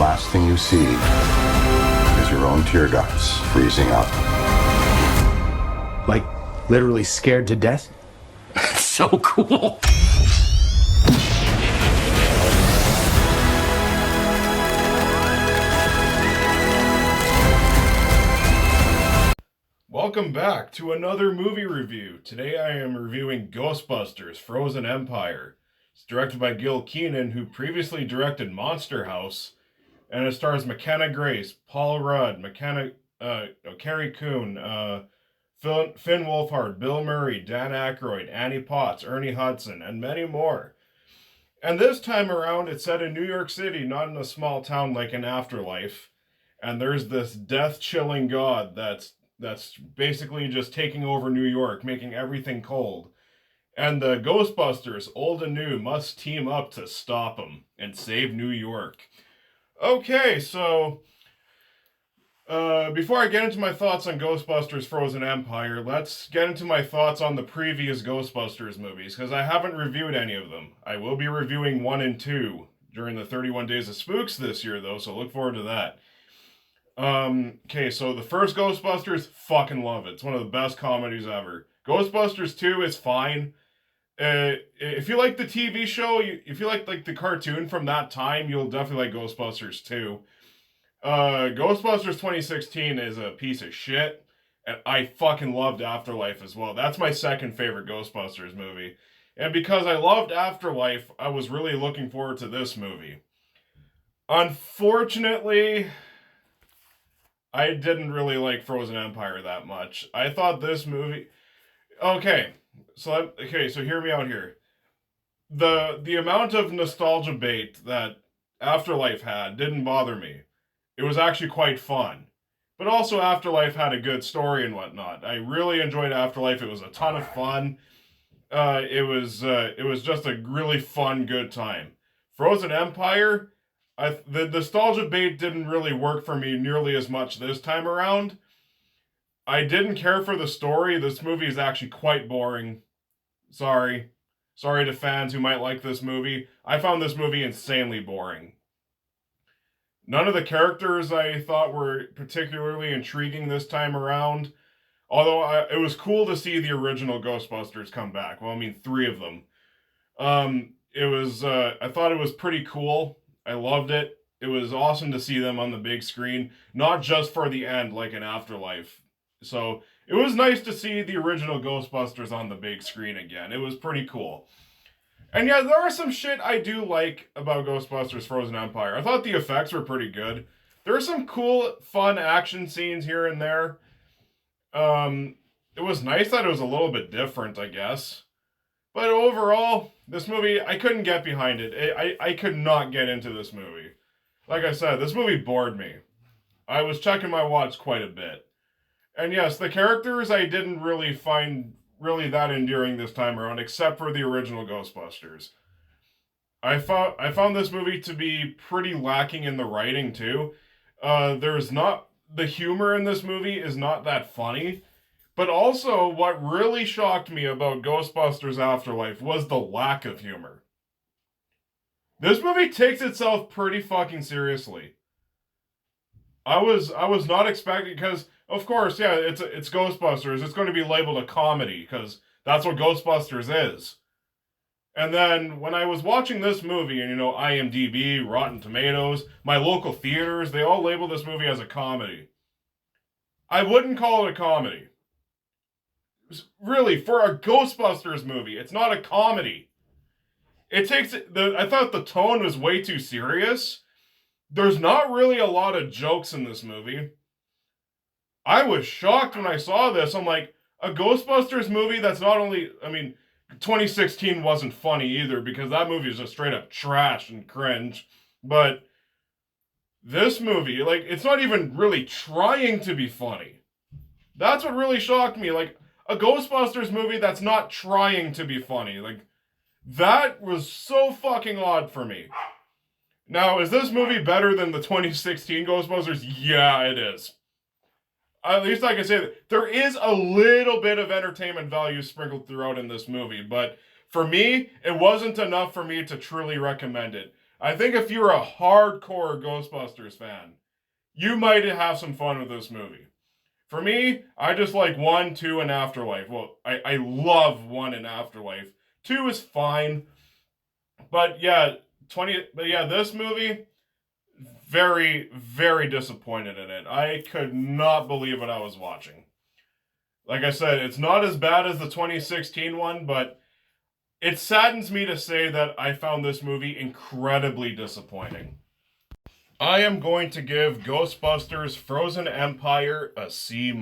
last thing you see is your own tear ducts freezing up. Like, literally scared to death? So cool. Welcome back to another movie review. Today I am reviewing Ghostbusters Frozen Empire. It's directed by Gil Kenan, who previously directed Monster House, and it stars McKenna Grace, Paul Rudd, Carrie Coon, Finn Wolfhard, Bill Murray, Dan Aykroyd, Annie Potts, Ernie Hudson, and many more. And this time around, it's set in New York City, not in a small town like an Afterlife. And there's this death-chilling god that's basically just taking over New York, making everything cold. And the Ghostbusters, old and new, must team up to stop him and save New York. Okay, so before I get into my thoughts on Ghostbusters Frozen Empire, let's get into my thoughts on the previous Ghostbusters movies, because I haven't reviewed any of them. I will be reviewing 1 and 2 during the 31 Days of Spooks this year, though, so look forward to that. Okay, so the first Ghostbusters, fucking love it. It's one of the best comedies ever. Ghostbusters 2 is fine. If you like the TV show, if you like the cartoon from that time, you'll definitely like Ghostbusters 2. Ghostbusters 2016 is a piece of shit, and I fucking loved Afterlife as well. That's my second favorite Ghostbusters movie. And because I loved Afterlife, I was really looking forward to this movie. Unfortunately, I didn't really like Frozen Empire that much. I thought this movie... Okay, so hear me out here. The amount of nostalgia bait that Afterlife had didn't bother me. It was actually quite fun. But also Afterlife had a good story and whatnot. I really enjoyed Afterlife. It was a ton of fun. It was just a really fun, good time. Frozen Empire... the nostalgia bait didn't really work for me nearly as much this time around. I didn't care for the story. This movie is actually quite boring. Sorry to fans who might like this movie. I found this movie insanely boring. None of the characters I thought were particularly intriguing this time around. Although it was cool to see the original Ghostbusters come back. Well, I mean, 3 of them. I thought it was pretty cool. I loved it. It was awesome to see them on the big screen, not just for the end like in Afterlife. So it was nice to see the original Ghostbusters on the big screen again. It was pretty cool. And yeah, there are some shit I do like about Ghostbusters Frozen Empire. I thought the effects were pretty good. There are some cool, fun action scenes here and there. It was nice that it was a little bit different, I guess. But overall, this movie, I couldn't get behind it. I could not get into this movie. Like I said, this movie bored me. I was checking my watch quite a bit. And yes, the characters I didn't really find really that endearing this time around, except for the original Ghostbusters. I found this movie to be pretty lacking in the writing, too. The humor in this movie is not that funny. But also, what really shocked me about Ghostbusters Afterlife was the lack of humor. This movie takes itself pretty fucking seriously. I was not expecting, because, of course, yeah, it's Ghostbusters. It's going to be labeled a comedy, because that's what Ghostbusters is. And then, when I was watching this movie, and, IMDb, Rotten Tomatoes, my local theaters, they all label this movie as a comedy. I wouldn't call it a comedy. Really, for a Ghostbusters movie, it's not a comedy. I thought the tone was way too serious. There's not really a lot of jokes in this movie. I was shocked when I saw this. I'm like, a Ghostbusters movie that's not only... 2016 wasn't funny either, because that movie is just straight up trash and cringe. But this movie, it's not even really trying to be funny. That's what really shocked me. A Ghostbusters movie that's not trying to be funny. That was so fucking odd for me. Now, is this movie better than the 2016 Ghostbusters? Yeah, it is. At least I can say that there is a little bit of entertainment value sprinkled throughout in this movie, but for me, it wasn't enough for me to truly recommend it. I think if you're a hardcore Ghostbusters fan, you might have some fun with this movie. For me, I just like 1, 2, and Afterlife. Well, I love 1 and Afterlife. 2 is fine. But yeah, this movie, very, very disappointed in it. I could not believe what I was watching. Like I said, it's not as bad as the 2016 one, but it saddens me to say that I found this movie incredibly disappointing. I am going to give Ghostbusters Frozen Empire a C-.